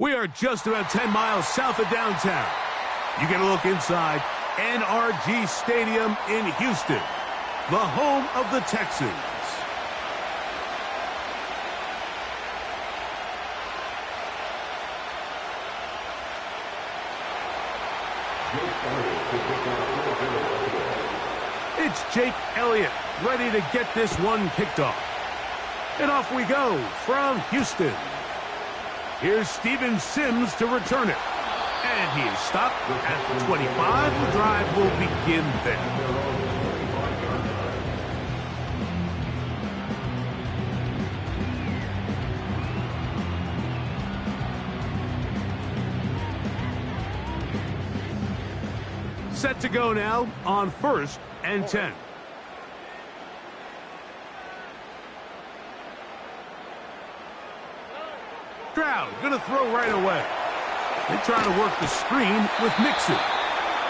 We are just about 10 miles south of downtown. You get a look inside NRG Stadium in Houston, the home of the Texans. It's Jake Elliott ready to get this one kicked off. And off we go from Houston. Here's Steven Sims to return it. And he is stopped at the 25. The drive will begin there. Set to go now on 1st and 10. Stroud going to throw right away. They try to work the screen with Mixon.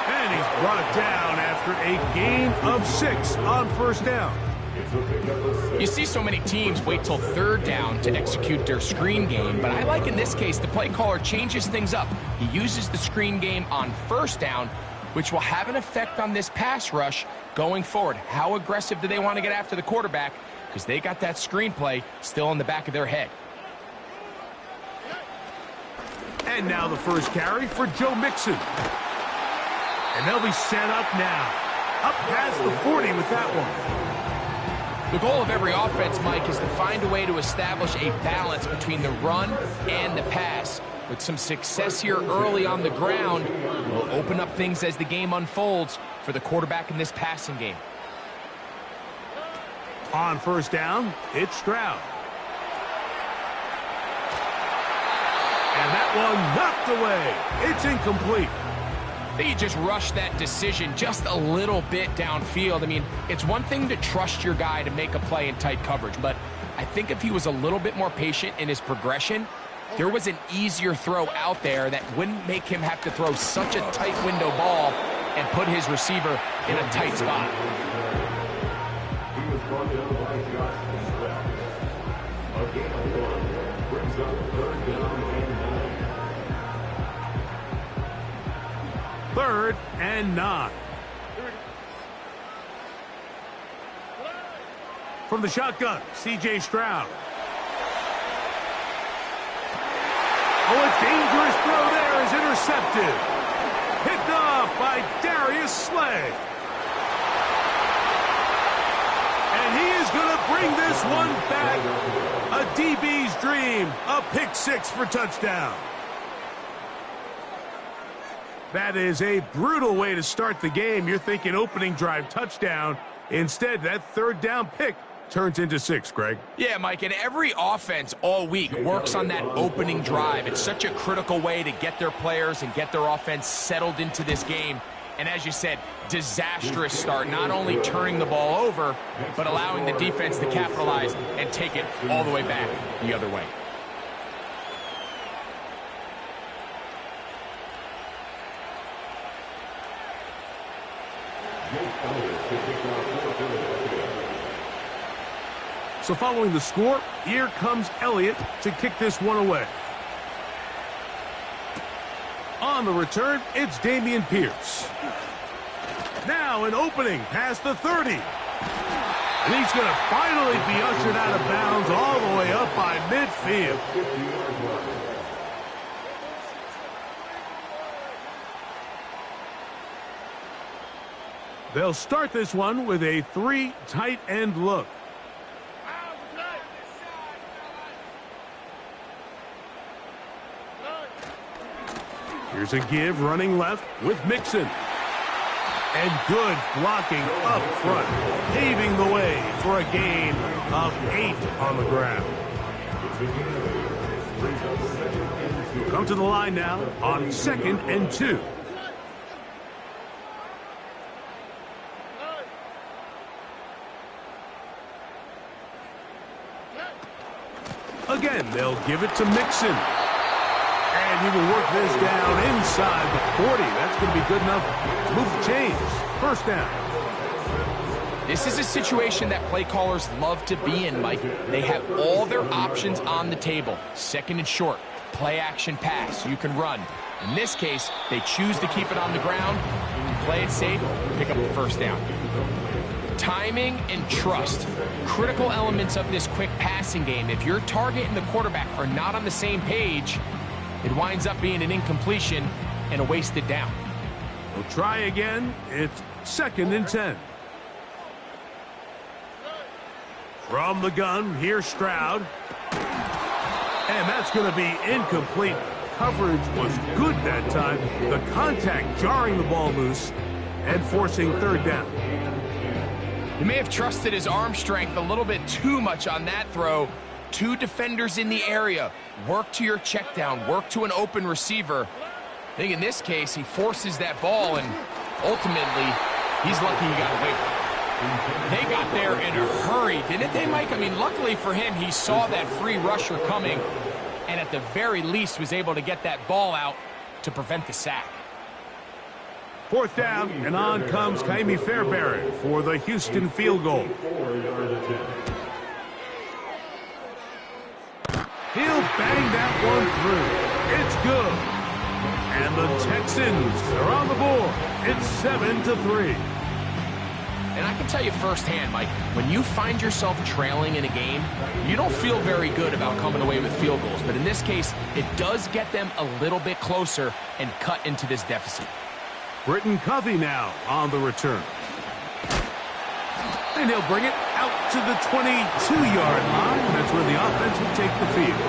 And he's brought down after a gain of 6 on 1st down. You see so many teams wait till 3rd down to execute their screen game, but I like in this case the play caller changes things up. He uses the screen game on 1st down, which will have an effect on this pass rush going forward. How aggressive do they want to get after the quarterback? Because they got that screenplay still in the back of their head. And now the first carry for Joe Mixon. And they'll be set up now. Up past the 40 with that one. The goal of every offense, Mike, is to find a way to establish a balance between the run and the pass. With some success here early on the ground, will open up things as the game unfolds for the quarterback in this passing game. On 1st down, it's Stroud. And that one knocked away. It's incomplete. I think he just rushed that decision just a little bit downfield. I mean, it's one thing to trust your guy to make a play in tight coverage, but I think if he was a little bit more patient in his progression, there was an easier throw out there that wouldn't make him have to throw such a tight window ball and put his receiver in a tight spot. Third and 9. From the shotgun, C.J. Stroud. Oh, a dangerous throw there is intercepted. Picked off by Darius Slay. And he is going to bring this one back. A DB's dream. A pick 6 for touchdown. That is a brutal way to start the game. You're thinking opening drive touchdown. Instead, that 3rd down pick turns into 6, Greg. Yeah, Mike, and every offense all week works on that opening drive. It's such a critical way to get their players and get their offense settled into this game. And as you said, disastrous start, not only turning the ball over, but allowing the defense to capitalize and take it all the way back the other way. So following the score, here comes Elliott to kick this one away. On the return, it's Dameon Pierce. Now an opening past the 30. And he's going to finally be ushered out of bounds all the way up by midfield. They'll start this one with a 3 tight end look. Here's a give running left with Mixon. And good blocking up front, paving the way for a gain of 8 on the ground. He'll come to the line now on 2nd and 2. Again, they'll give it to Mixon. And he will work this down inside the 40. That's going to be good enough to move the chains. 1st down. This is a situation that play callers love to be in, Mike. They have all their options on the table. 2nd and short. play action pass. You can run. In this case, they choose to keep it on the ground, play it safe, pick up the first down. Timing and trust, critical elements of this quick passing game. If your target and the quarterback are not on the same page, it winds up being an incompletion and a wasted down. We'll try again. It's 2nd and 10. From the gun, here's Stroud. And that's going to be incomplete. Coverage was good that time. The contact jarring the ball loose and forcing 3rd down. He may have trusted his arm strength a little bit too much on that throw. 2 defenders in the area. Work to your check down. Work to an open receiver. I think in this case, he forces that ball, and ultimately, he's lucky he got away from it. They got there in a hurry, didn't they, Mike? I mean, luckily for him, he saw that free rusher coming, and at the very least was able to get that ball out to prevent the sack. 4th down, and on comes Kaimi Fairbairn for the Houston field goal. He'll bang that one through. It's good. And the Texans are on the board. It's 7-3. And I can tell you firsthand, Mike, when you find yourself trailing in a game, you don't feel very good about coming away with field goals. But in this case, it does get them a little bit closer and cut into this deficit. Britton Covey now on the return. And he'll bring it out to the 22-yard line. That's where the offense will take the field.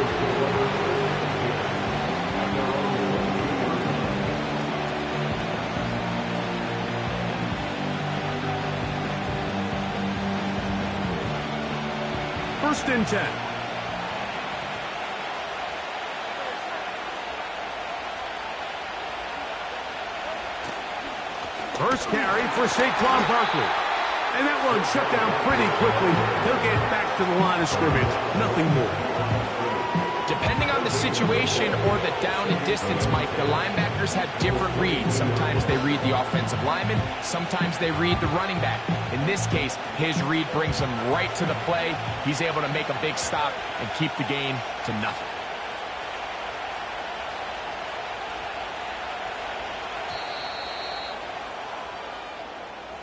First and 10. First carry for Saquon Barkley. And that one shut down pretty quickly. He'll get back to the line of scrimmage. Nothing more. Depending on the situation or the down and distance, Mike, the linebackers have different reads. Sometimes they read the offensive lineman. Sometimes they read the running back. In this case, his read brings him right to the play. He's able to make a big stop and keep the game to nothing.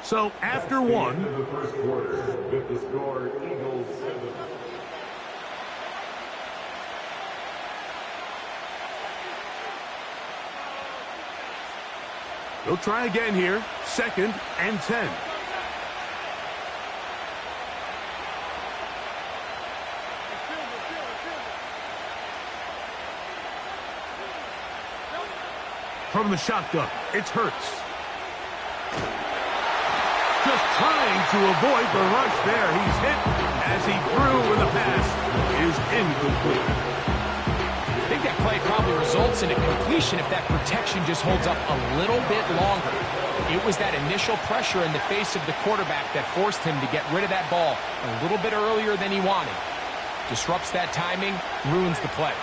So after one, the first quarter, with the score Eagles 7. he'll try again here. 2nd and 10. From the shotgun, it's Hurts. Just trying to avoid the rush there. He's hit as he threw when the pass is incomplete. I think that play probably results in a completion if that protection just holds up a little bit longer. It was that initial pressure in the face of the quarterback that forced him to get rid of that ball a little bit earlier than he wanted. Disrupts that timing, ruins the play.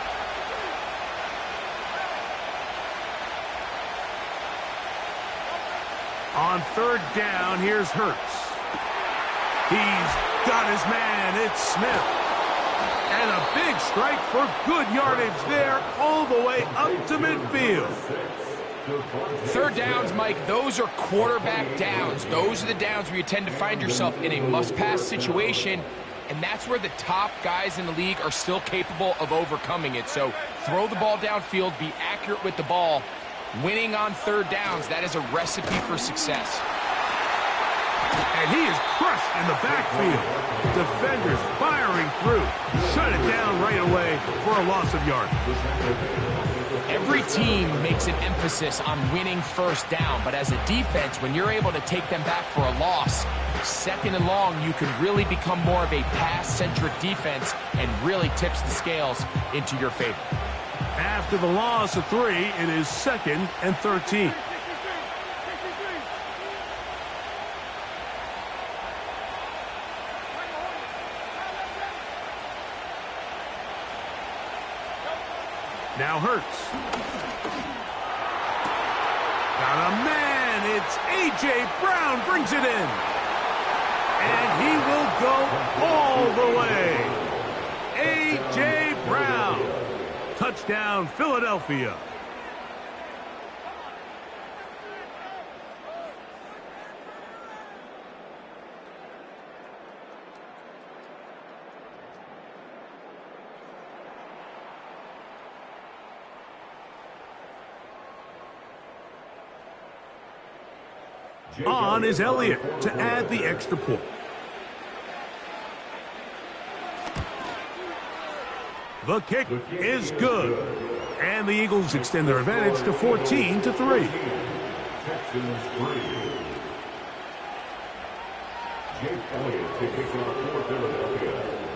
On 3rd down, here's Hurts. He's got his man. It's Smith. And a big strike for good yardage there all the way up to midfield. 3rd downs, Mike, those are quarterback downs. Those are the downs where you tend to find yourself in a must-pass situation, and that's where the top guys in the league are still capable of overcoming it. So throw the ball downfield, be accurate with the ball. Winning on 3rd downs, that is a recipe for success. And he is crushed in the backfield. Defenders firing through. Shut it down right away for a loss of yardage. Every team makes an emphasis on winning 1st down, but as a defense, when you're able to take them back for a loss, 2nd and long, you can really become more of a pass-centric defense and really tips the scales into your favor. After the loss of 3, it is 2nd and 13. Now Hurts. Got a man. It's A.J. Brown brings it in. And he will go all the way. A.J. Brown. Touchdown. Touchdown, Philadelphia. On is Elliott to add the extra point. The kick is good. And the Eagles extend their advantage to 14-3.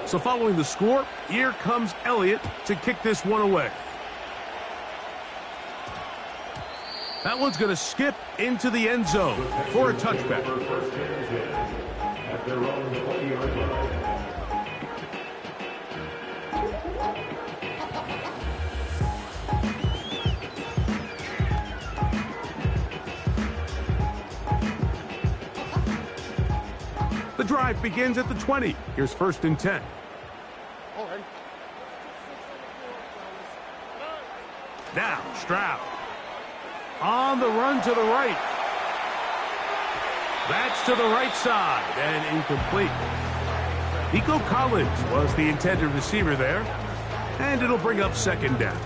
So following the score, here comes Elliott to kick this one away. That one's going to skip into the end zone for a touchback. The drive begins at the 20. Here's 1st and 10. Now, Stroud. On the run to the right. That's to the right side and incomplete. Nico Collins was the intended receiver there. And it'll bring up 2nd down.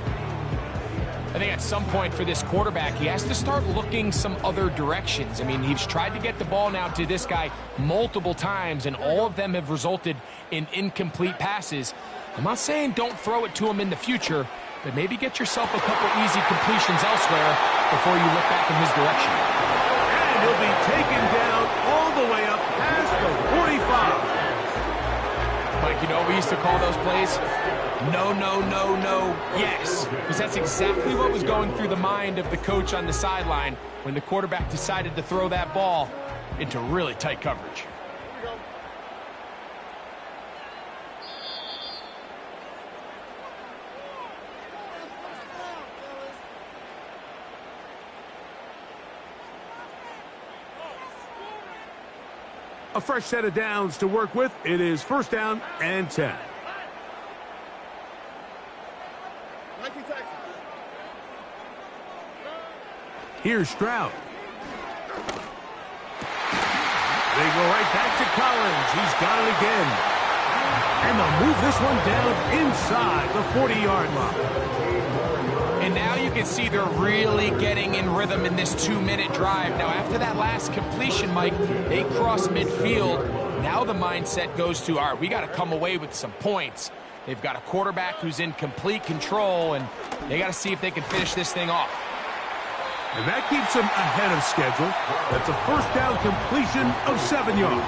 I think at some point for this quarterback, he has to start looking some other directions. I mean, he's tried to get the ball now to this guy multiple times, and all of them have resulted in incomplete passes. I'm not saying don't throw it to him in the future, but maybe get yourself a couple easy completions elsewhere before you look back in his direction. And he'll be taken down all the way up past the 45. Mike, you know what we used to call those plays? No, no, no, no, yes. Because that's exactly what was going through the mind of the coach on the sideline when the quarterback decided to throw that ball into really tight coverage. A fresh set of downs to work with. It is 1st down and 10. Here's Stroud. They go right back to Collins. He's got it again. And they'll move this one down inside the 40-yard line. And now you can see they're really getting in rhythm in this 2-minute drive. Now, after that last completion, Mike, they cross midfield. Now the mindset goes to, all right, we got to come away with some points. They've got a quarterback who's in complete control, and they got to see if they can finish this thing off. And that keeps them ahead of schedule. That's a 1st down completion of 7 yards.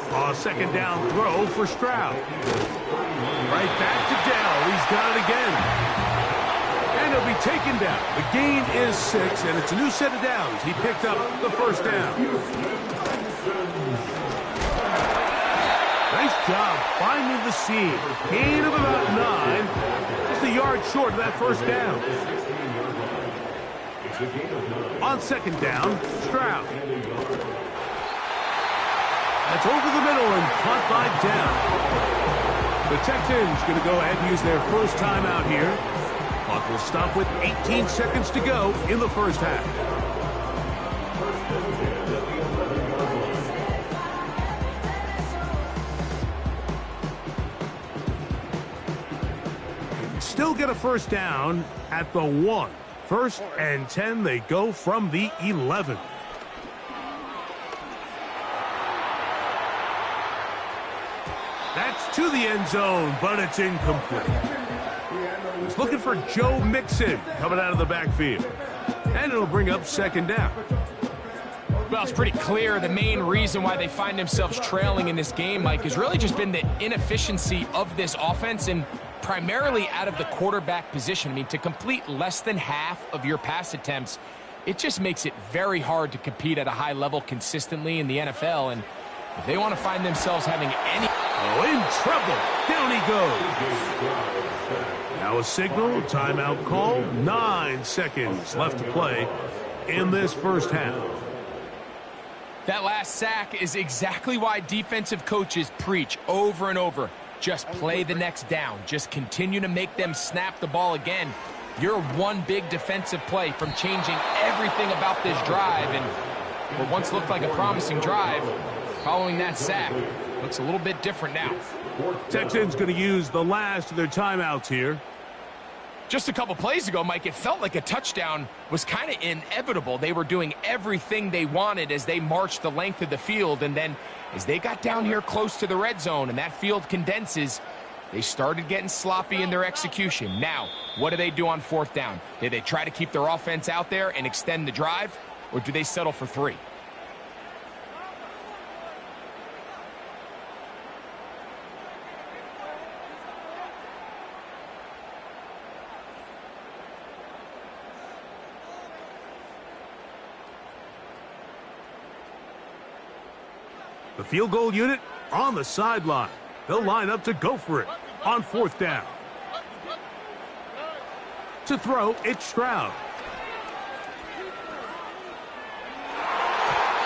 A 2nd down throw for Stroud. Right back to Dell. He's got it again. And he'll be taken down. The gain is 6, and it's a new set of downs. He picked up the 1st down. Nice job finding the seam. Gain of about 9. Just a yard short of that 1st down. On 2nd down, Stroud. That's over the middle and caught by Dell. The Texans going to go ahead and use their first timeout here. Clock will stop with 18 seconds to go in the 1st half. Still get a 1st down at the 1. 1st and 10, they go from the 11. That's to the end zone, but it's incomplete. He's looking for Joe Mixon coming out of the backfield. And it'll bring up 2nd down. Well, it's pretty clear the main reason why they find themselves trailing in this game, Mike, has really just been the inefficiency of this offense and primarily out of the quarterback position. I mean, to complete less than half of your pass attempts, it just makes it very hard to compete at a high level consistently in the NFL. And if they want to find themselves having any... Oh, in trouble. Down he goes. Now a signal, timeout call. 9 seconds left to play in this 1st half. That last sack is exactly why defensive coaches preach over and over. Just play the next down. Just continue to make them snap the ball again. You're one big defensive play from changing everything about this drive. And what once looked like a promising drive, following that sack, looks a little bit different now. Texans going to use the last of their timeouts here. Just a couple plays ago, Mike, it felt like a touchdown was kind of inevitable. They were doing everything they wanted as they marched the length of the field, and then as they got down here close to the red zone and that field condenses, they started getting sloppy in their execution. Now, what do they do on fourth down? Do they try to keep their offense out there and extend the drive, or do they settle for 3? The field goal unit on the sideline. They'll line up to go for it on fourth down. To throw, it's Stroud.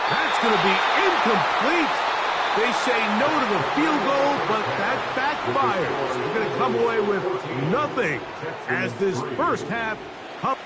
That's going to be incomplete. They say no to the field goal, but that backfires. They're going to come away with nothing as this first half comes.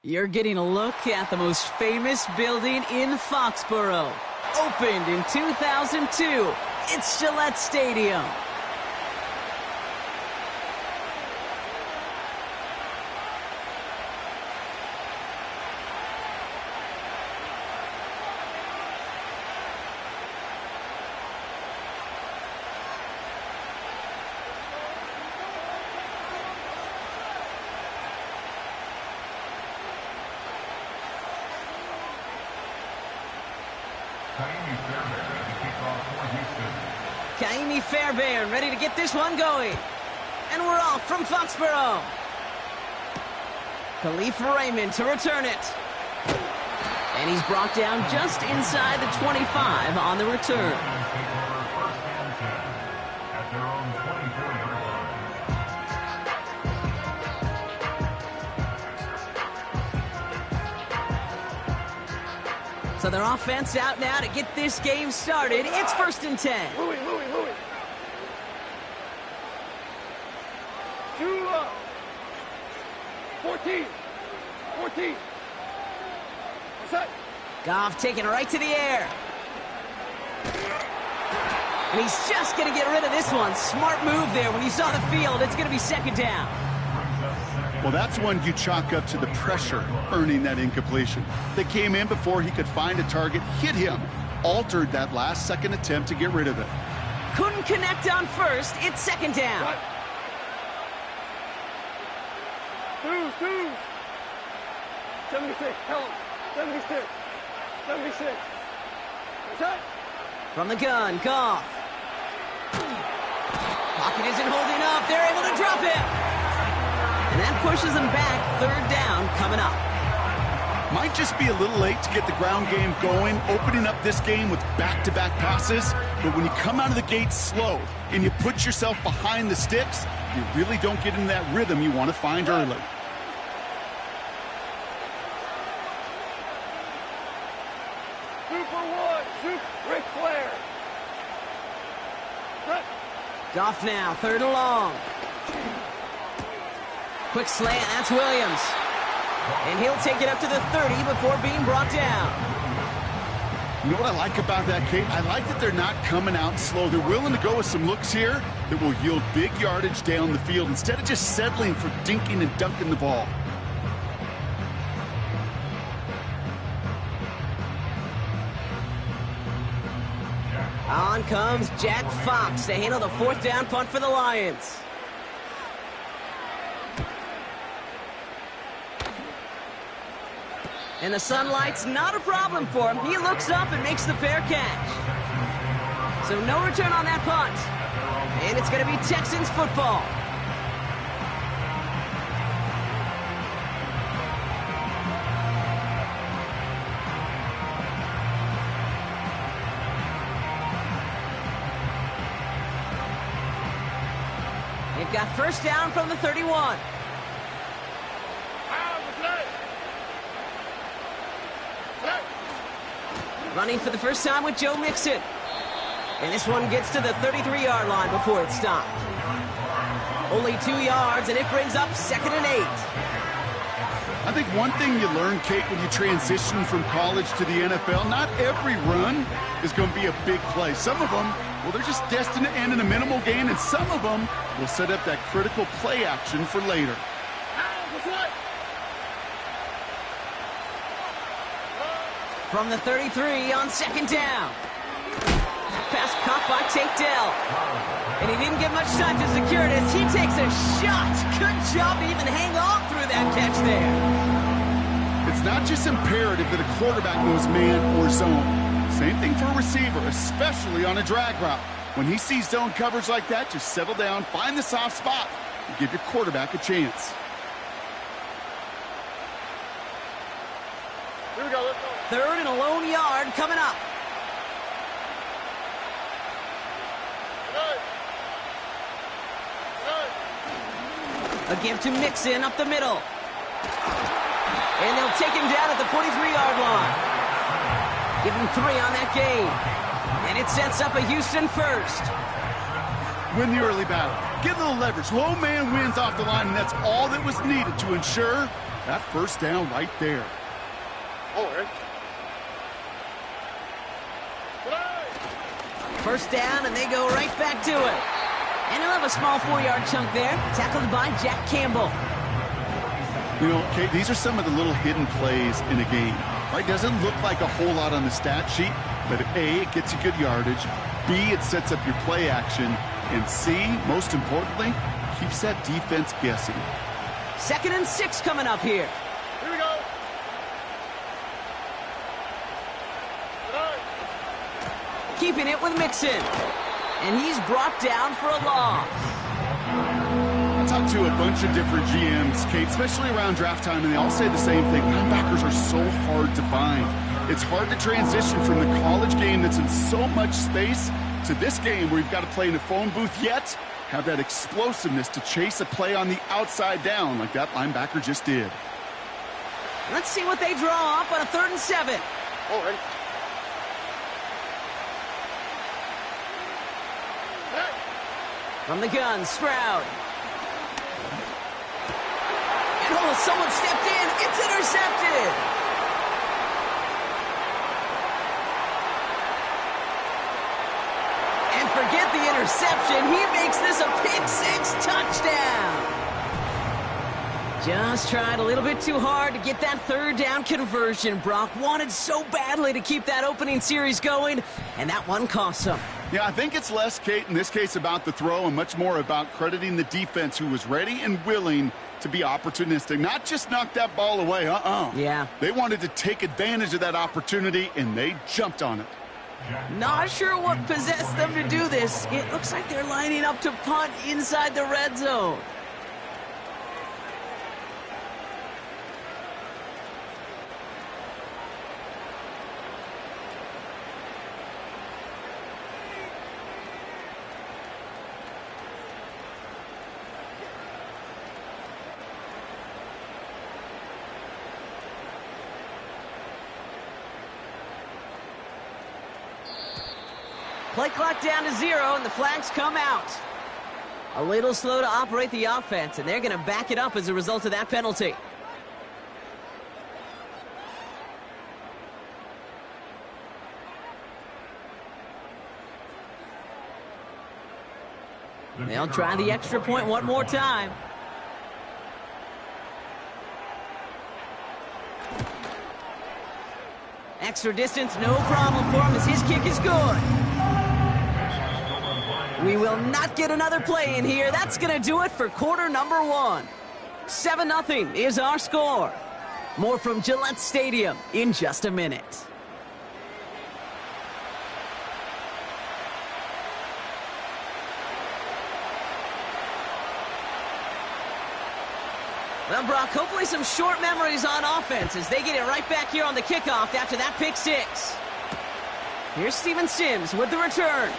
You're getting a look at the most famous building in Foxborough. Opened in 2002, it's Gillette Stadium. Fairbairn ready to get this one going. And we're off from Foxborough. Khalif Raymond to return it. And he's brought down just inside the 25 on the return. So their offense out now to get this game started. It's 1st and 10. Louis. 14. Set. Goff taking it right to the air. And he's just going to get rid of this one. Smart move there. When you saw the field, it's going to be 2nd down. Well, that's one you chalk up to the pressure earning that incompletion. They came in before he could find a target, hit him, altered that last-second attempt to get rid of it. Couldn't connect on 1st. It's 2nd down. What? Two. 76. Tell him. 76. Set. From the gun, Goff. Pocket isn't holding up. They're able to drop him. And that pushes them back. 3rd down coming up. Might just be a little late to get the ground game going, opening up this game with back-to-back passes. But when you come out of the gate slow and you put yourself behind the sticks, you really don't get into that rhythm you want to find early. Ric Flair. Set. Goff now, 3rd and long. Quick slant, that's Williams. And he'll take it up to the 30 before being brought down. You know what I like about that, Kate? I like that they're not coming out slow. They're willing to go with some looks here that will yield big yardage down the field instead of just settling for dinking and dunking the ball. On comes Jack Fox to handle the 4th down punt for the Lions. And the sunlight's not a problem for him. He looks up and makes the fair catch. So no return on that punt. And it's going to be Texans football. They've got 1st down from the 31. Running for the first time with Joe Mixon. And this one gets to the 33-yard line before it's stopped. Only 2 yards, and it brings up 2nd and 8. I think one thing you learn, Kate, when you transition from college to the NFL, not every run is going to be a big play. Some of them, well, they're just destined to end in a minimal gain, and some of them will set up that critical play action for later. From the 33 on 2nd down. Pass caught by Tate Dell. And he didn't get much time to secure it as he takes a shot. Good job to even hang on through that catch there. It's not just imperative that a quarterback knows man or zone. Same thing for a receiver, especially on a drag route. When he sees zone coverage like that, just settle down, find the soft spot, and give your quarterback a chance. Here we go. Let's go. 3rd and a lone yard coming up. A give to Mixon up the middle. And they'll take him down at the 43-yard line. Give him 3 on that game. And it sets up a Houston 1st. Win the early battle. Get a little leverage. Low man wins off the line, and that's all that was needed to ensure that 1st down right there. Oh, Eric. 1st down, and they go right back to it. And he'll have a small 4-yard chunk there, tackled by Jack Campbell. You know, Kate, these are some of the little hidden plays in a game. Right? Doesn't look like a whole lot on the stat sheet, but A, it gets you good yardage. B, it sets up your play action. And C, most importantly, keeps that defense guessing. 2nd and 6 coming up here. Here we go. Keeping it with Mixon. And he's brought down for a loss. I talked to a bunch of different GMs, Kate, especially around draft time, and they all say the same thing. Linebackers are so hard to find. It's hard to transition from the college game that's in so much space to this game where you've got to play in a phone booth, yet have that explosiveness to chase a play on the outside down like that linebacker just did. Let's see what they draw up on a 3rd and 7. Oh, ready. From the gun, Stroud. And oh, someone stepped in. It's intercepted. And forget the interception. He makes this a pick-six touchdown. Just tried a little bit too hard to get that third down conversion. Brock wanted so badly to keep that opening series going, and that one cost him. Yeah, I think it's less, Kate, in this case about the throw and much more about crediting the defense who was ready and willing to be opportunistic. Not just knock that ball away, Yeah. They wanted to take advantage of that opportunity, and they jumped on it. Not sure what possessed them to do this. It looks like they're lining up to punt inside the red zone. Play clock down to 0, and the flags come out. A little slow to operate the offense, and they're going to back it up as a result of that penalty. They'll try the extra point one more time. Extra distance, no problem for him as his kick is good. We will not get another play in here. That's going to do it for quarter number 1. 7-0 is our score. More from Gillette Stadium in just a minute. Well, Brock, hopefully some short memories on offense as they get it right back here on the kickoff after that pick 6. Here's Steven Sims with the return.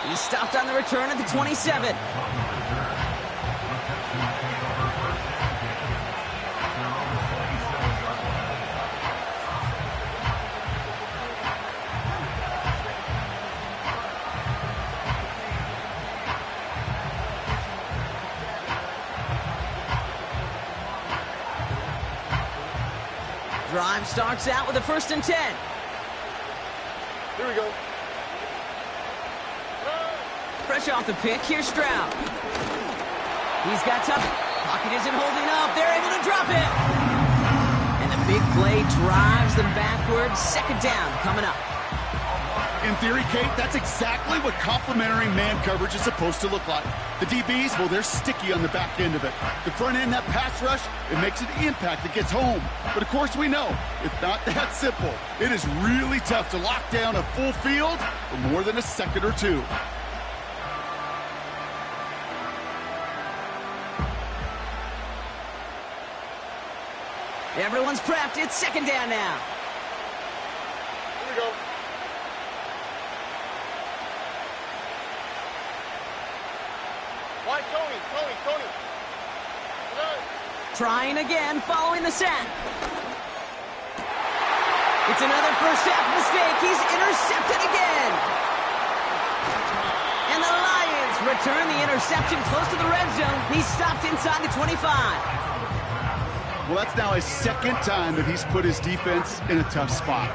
He stopped on the return at the 27. Drive starts out with a 1st and 10. Here we go. Fresh off the pick, here's Stroud. He's got tough. Pocket isn't holding up. They're able to drop it. And the big play drives them backwards. 2nd down coming up. In theory, Kate, that's exactly what complementary man coverage is supposed to look like. The DBs, well, they're sticky on the back end of it. The front end, that pass rush, it makes an impact that gets home. But, of course, we know it's not that simple. It is really tough to lock down a full field for more than a second or two. Everyone's prepped. It's 2nd down now. Here we go. Why, Tony? Trying again, following the sack. It's another first half mistake. He's intercepted again. And the Lions return the interception close to the red zone. He's stopped inside the 25. Well, that's now his 2nd time that he's put his defense in a tough spot.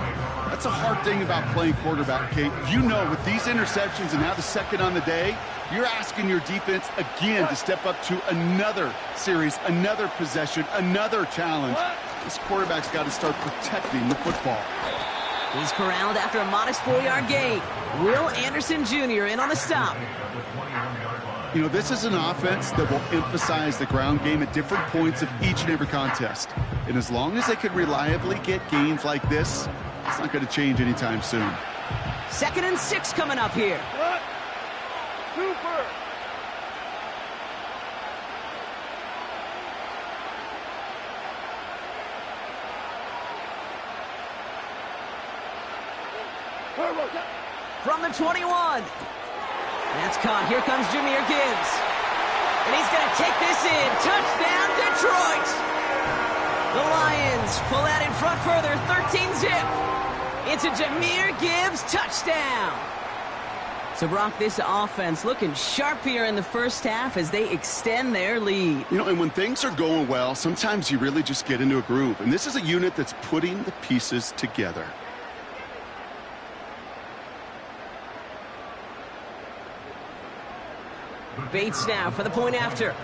That's a hard thing about playing quarterback, Kate. You know, with these interceptions and now the 2nd on the day, you're asking your defense again to step up to another series, another possession, another challenge. This quarterback's got to start protecting the football. He's corralled after a modest 4-yard gain. Will Anderson Jr. in on the stop. You know, this is an offense that will emphasize the ground game at different points of each and every contest. And as long as they can reliably get gains like this, it's not going to change anytime soon. 2nd and 6 coming up here. Super. From the 21. That's caught. Here comes Jahmyr Gibbs. And he's going to take this in. Touchdown, Detroit. The Lions pull that in front further. 13-zip. It's a Jahmyr Gibbs touchdown. So, Brock, this offense looking sharp here in the first half as they extend their lead. You know, and when things are going well, sometimes you really just get into a groove. And this is a unit that's putting the pieces together. Bates now for the point after.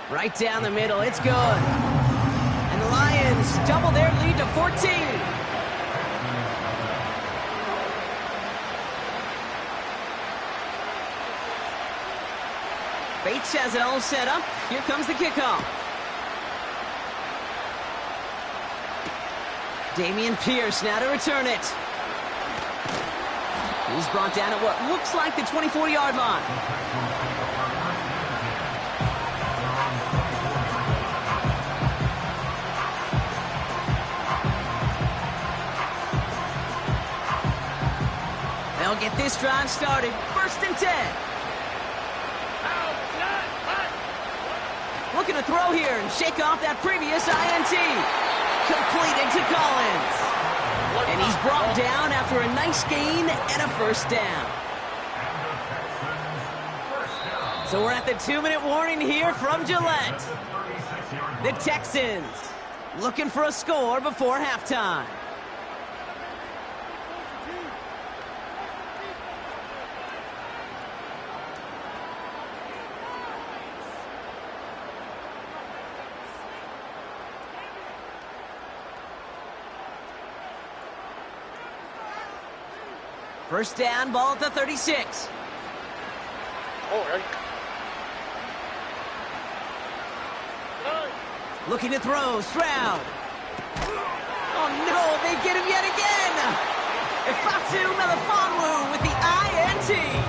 Right down the middle, it's good. And the Lions double their lead to 14. Bates has it all set up. Here comes the kickoff. Dameon Pierce now to return it. He's brought down at what looks like the 24-yard line. They'll get this drive started. 1st and 10. Looking to throw here and shake off that previous INT. Completed to Collins. And he's brought down after a nice gain and a 1st down. So we're at the 2-minute warning here from Gillette. The Texans looking for a score before halftime. First down, ball at the 36. Looking to throw, Stroud. Oh no, they get him yet again. Ifatu Melifonwu with the INT.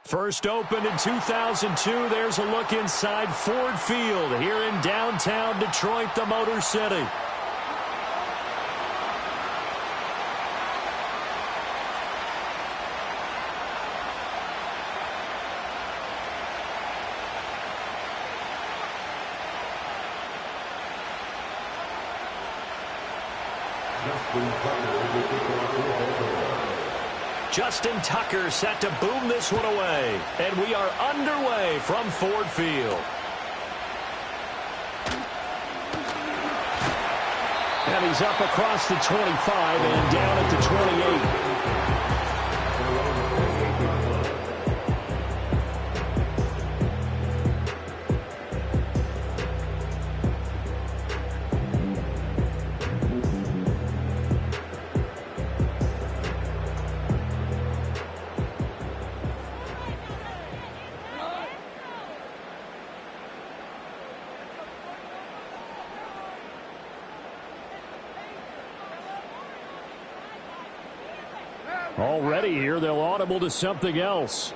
First opened in 2002. There's a look inside Ford Field here in downtown Detroit, the Motor City. Justin Tucker set to boom this one away. And we are underway from Ford Field. And he's up across the 25 and down at the 28. Already here, they'll audible to something else.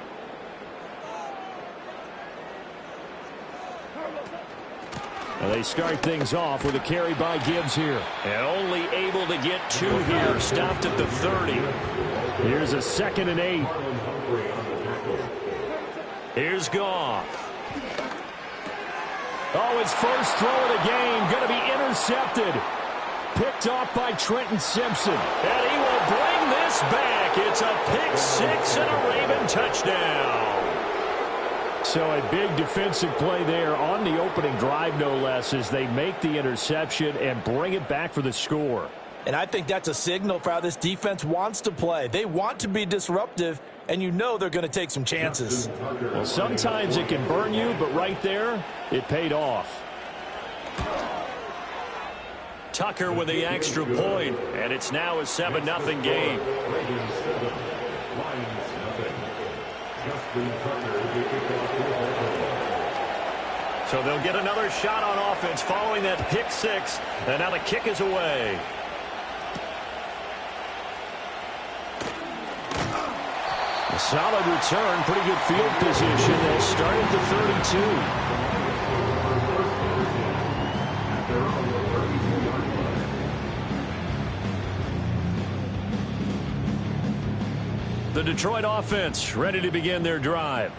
And they start things off with a carry by Gibbs here. And only able to get 2 here, stopped at the 30. Here's a 2nd and 8. Here's Goff. Oh, his first throw of the game, going to be intercepted. Picked off by Trenton Simpson. And he will bring this back. It's a pick 6 and a Raven touchdown. So a big defensive play there on the opening drive, no less, as they make the interception and bring it back for the score. And I think that's a signal for how this defense wants to play. They want to be disruptive, and you know they're going to take some chances. Well, sometimes it can burn you, but right there, it paid off. Tucker with the extra point, and it's now a 7-0 game. So they'll get another shot on offense following that pick 6, and now the kick is away. A solid return, pretty good field position. They'll start at the 32. The Detroit offense ready to begin their drive.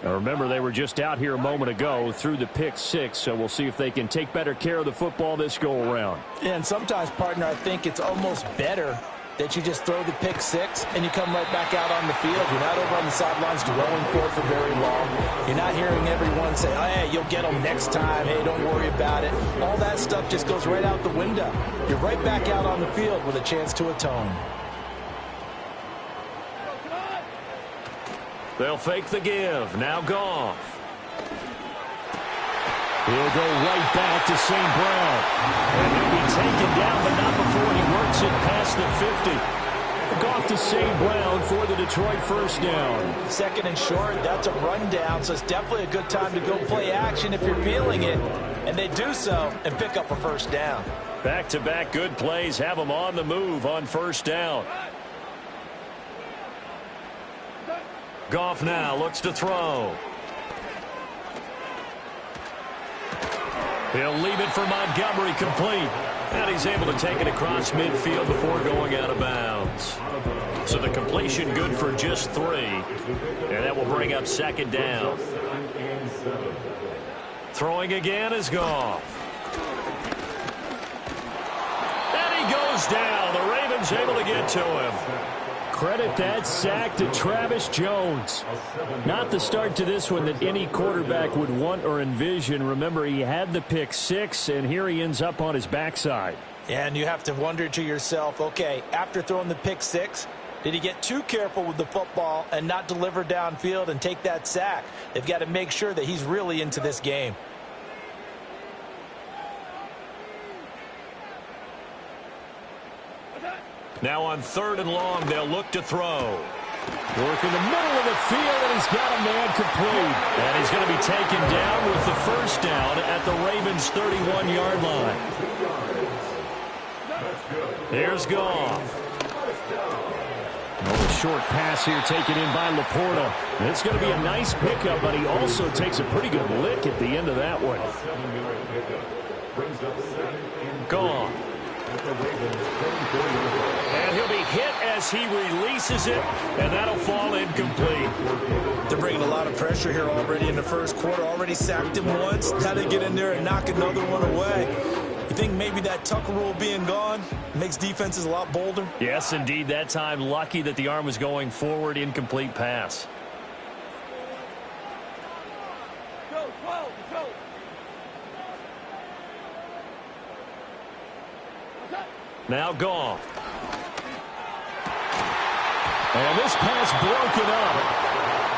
Now remember, they were just out here a moment ago through the pick 6, so we'll see if they can take better care of the football this go-around. Yeah, and sometimes, partner, I think it's almost better that you just throw the pick 6 and you come right back out on the field. You're not over on the sidelines dwelling for it for very long. You're not hearing everyone say, oh, hey, you'll get them next time. Hey, don't worry about it. All that stuff just goes right out the window. You're right back out on the field with a chance to atone. They'll fake the give. Now Goff. He'll go right back to St. Brown. And he'll be taken down, but not before he works it past the 50. Goff to St. Brown for the Detroit first down. 2nd and short, that's a rundown, so it's definitely a good time to go play action if you're feeling it. And they do so and pick up a first down. Back-to-back good plays have them on the move on first down. Goff now looks to throw. He'll leave it for Montgomery, complete. And he's able to take it across midfield before going out of bounds. So the completion good for just 3. And that will bring up 2nd down. Throwing again is Goff. And he goes down. The Ravens able to get to him. Credit that sack to Travis Jones. Not the start to this one that any quarterback would want or envision. Remember, he had the pick 6, and here he ends up on his backside. Yeah, and you have to wonder to yourself, okay, after throwing the pick 6, did he get too careful with the football and not deliver downfield and take that sack? They've got to make sure that he's really into this game. Now on 3rd and long, they'll look to throw. Work in the middle of the field, and he's got a man complete. And he's going to be taken down with the first down at the Ravens' 31-yard line. Here's Goff. Oh, a short pass here taken in by Laporta. It's going to be a nice pickup, but he also takes a pretty good lick at the end of that one. Gone. And he'll be hit as he releases it, and that'll fall incomplete. They're bringing a lot of pressure here already in the first quarter. Already sacked him once. How to get in there and knock another one away. You think maybe that Tucker rule being gone makes defenses a lot bolder? Yes, indeed. That time, lucky that the arm was going forward. Incomplete pass. Now Goff. And this pass broken up.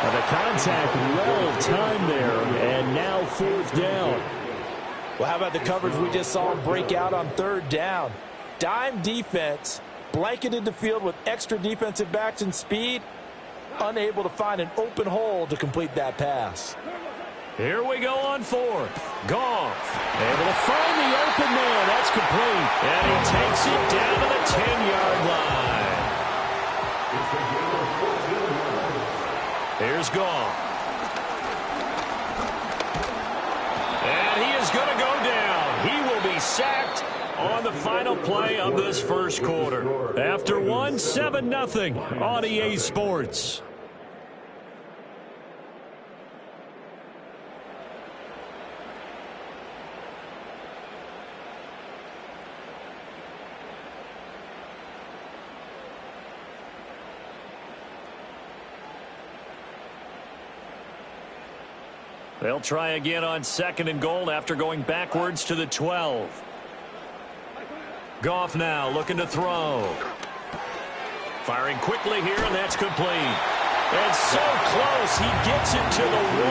And the contact well timed there. And now fourth down. Well, how about the coverage we just saw him break out on third down? Dime defense, blanketed the field with extra defensive backs and speed, unable to find an open hole to complete that pass. Here we go on fourth. Goff able to find the open man. That's complete. And he takes it down to the 10-yard line. Here's Goff. And he is going to go down. He will be sacked on the final play of this first quarter. After 7-0 on EA Sports. They'll try again on 2nd and goal after going backwards to the 12. Goff now looking to throw. Firing quickly here, and that's complete. And so close, he gets it to the 1.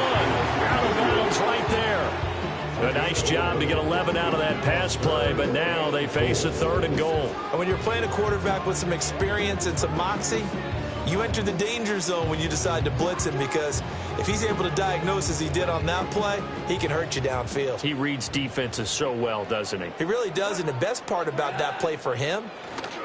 Out of bounds right there. A nice job to get 11 out of that pass play, but now they face a 3rd and goal. And when you're playing a quarterback with some experience and some moxie, you enter the danger zone when you decide to blitz him, because if he's able to diagnose as he did on that play, he can hurt you downfield. He reads defenses so well, doesn't he? He really does, and the best part about that play for him,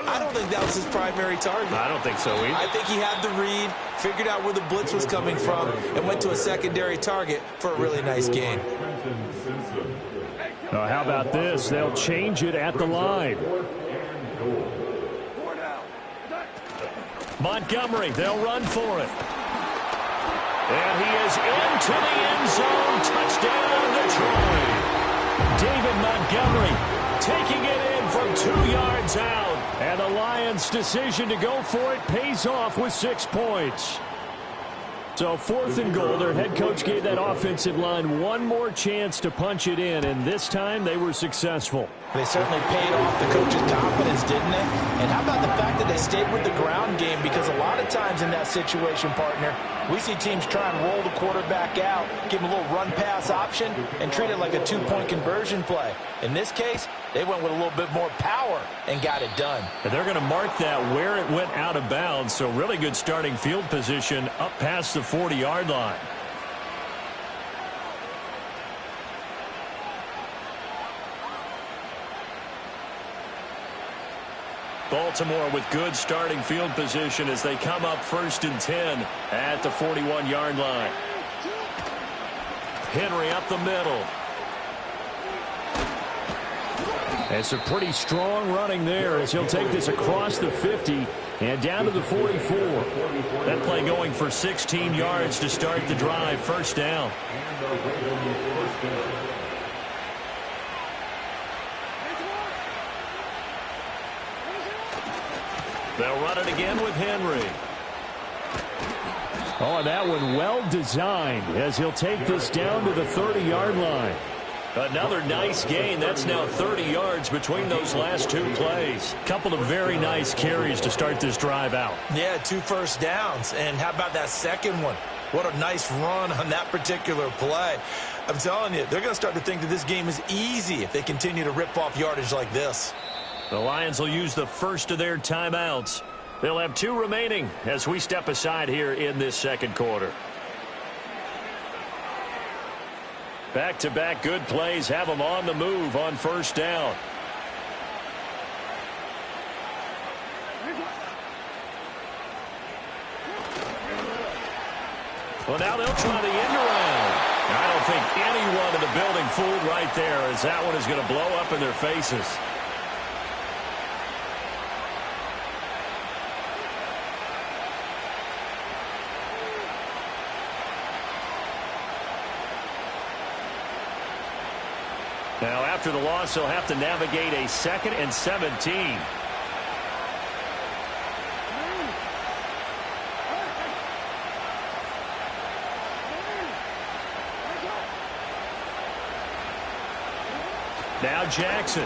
I don't think that was his primary target. I don't think so either. I think he had the read, figured out where the blitz was coming from, and went to a secondary target for a really nice gain. How about this? They'll change it at the line. Montgomery, they'll run for it. And he is into the end zone. Touchdown, Detroit. David Montgomery taking it in from 2 yards out. And the Lions' decision to go for it pays off with 6 points. So 4th and goal, their head coach gave that offensive line one more chance to punch it in, and this time they were successful. They certainly paid off the coach's confidence, didn't they? And how about the fact that they stayed with the ground game? Because a lot of times in that situation, partner, we see teams try and roll the quarterback out, give him a little run-pass option, and treat it like a 2-point conversion play. In this case, they went with a little bit more power and got it done. And they're going to mark that where it went out of bounds, so really good starting field position up past the 40-yard line. Baltimore with good starting field position as they come up 1st and 10 at the 41-yard line. Henry up the middle. It's a pretty strong running there as he'll take this across the 50 and down to the 44. That play going for 16 yards to start the drive. 1st down. They'll run it again with Henry. Oh, and that one well designed as he'll take this down to the 30-yard line. Another nice gain. That's now 30 yards between those last 2 plays. Couple of very nice carries to start this drive out. Yeah, 2 first downs. And how about that second one? What a nice run on that particular play. I'm telling you, they're going to start to think that this game is easy if they continue to rip off yardage like this. The Lions will use the first of their timeouts. They'll have 2 remaining as we step aside here in this 2nd quarter. Back-to-back good plays have them on the move on 1st down. Well, now they'll try the end around. I don't think anyone in the building fooled right there, as that one is going to blow up in their faces. Now, after the loss, they'll have to navigate a 2nd and 17. Now Jackson.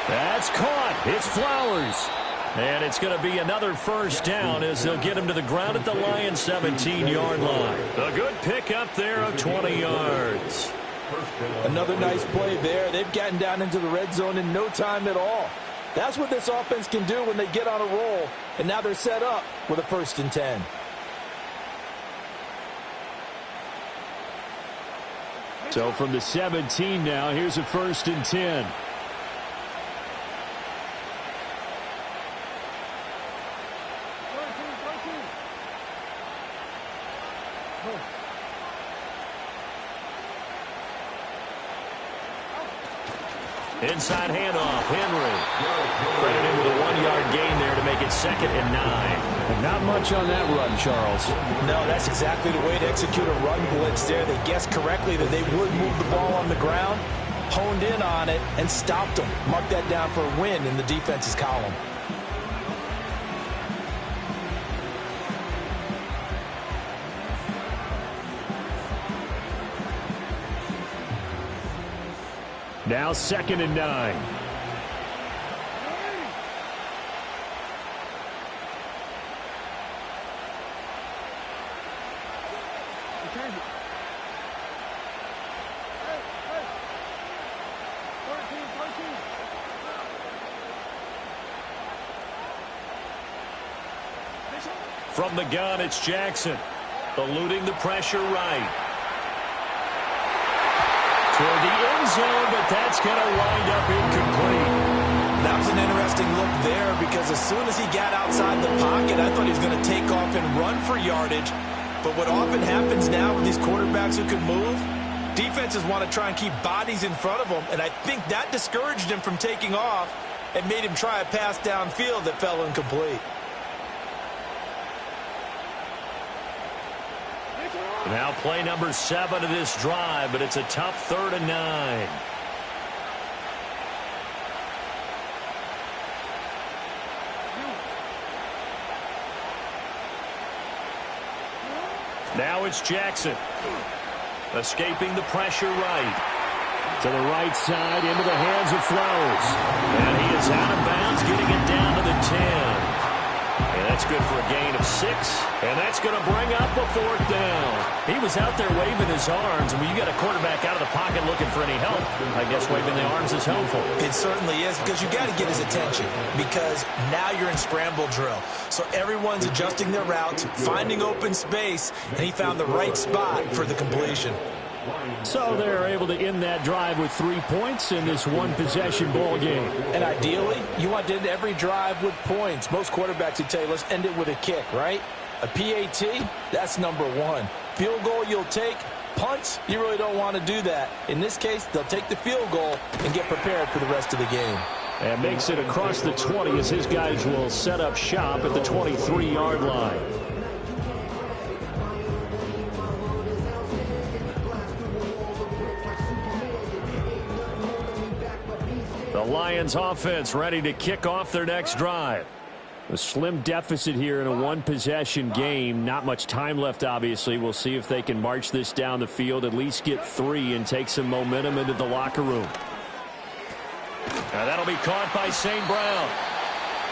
That's caught. It's Flowers. And it's going to be another first down as they'll get him to the ground at the Lions' 17-yard line. A good pickup there of 20 yards. Another nice play there. They've gotten down into the red zone in no time at all. That's what this offense can do when they get on a roll. And now they're set up with a 1st and 10. So from the 17 now, here's a 1st and 10. Inside handoff, Henry. Credit him with a 1-yard gain there to make it 2nd and 9. Not much on that run, Charles. No, that's exactly the way to execute a run blitz there. They guessed correctly that they would move the ball on the ground, honed in on it, and stopped them. Mark that down for a win in the defense's column. Now 2nd and 9. From the gun, it's Jackson. Eluding the pressure right. Toward the end zone, but that's going to wind up incomplete. That was an interesting look there because as soon as he got outside the pocket, I thought he was going to take off and run for yardage. But what often happens now with these quarterbacks who can move, defenses want to try and keep bodies in front of them, and I think that discouraged him from taking off and made him try a pass downfield that fell incomplete. Now play number 7 of this drive, but it's a tough 3rd and 9. Now it's Jackson. Escaping the pressure right. To the right side, into the hands of Flowers. And he is out of bounds, getting it down to the 10. And that's good for a gain of 6. And that's going to bring up a 4th down. He was out there waving his arms. And when you got a quarterback out of the pocket looking for any help, I guess waving the arms is helpful. It certainly is, because you got to get his attention, because now you're in scramble drill. So everyone's adjusting their routes, finding open space, and he found the right spot for the completion. So they're able to end that drive with 3 points in this one-possession ball game. And ideally, you want to end every drive with points. Most quarterbacks would tell you, let's end it with a kick, right? A PAT, that's number 1. Field goal you'll take. Punts, you really don't want to do that. In this case, they'll take the field goal and get prepared for the rest of the game. And makes it across the 20 as his guys will set up shop at the 23-yard line. The Lions offense ready to kick off their next drive. A slim deficit here in a one-possession game. Not much time left, obviously. We'll see if they can march this down the field, at least get 3 and take some momentum into the locker room. Now that'll be caught by St. Brown.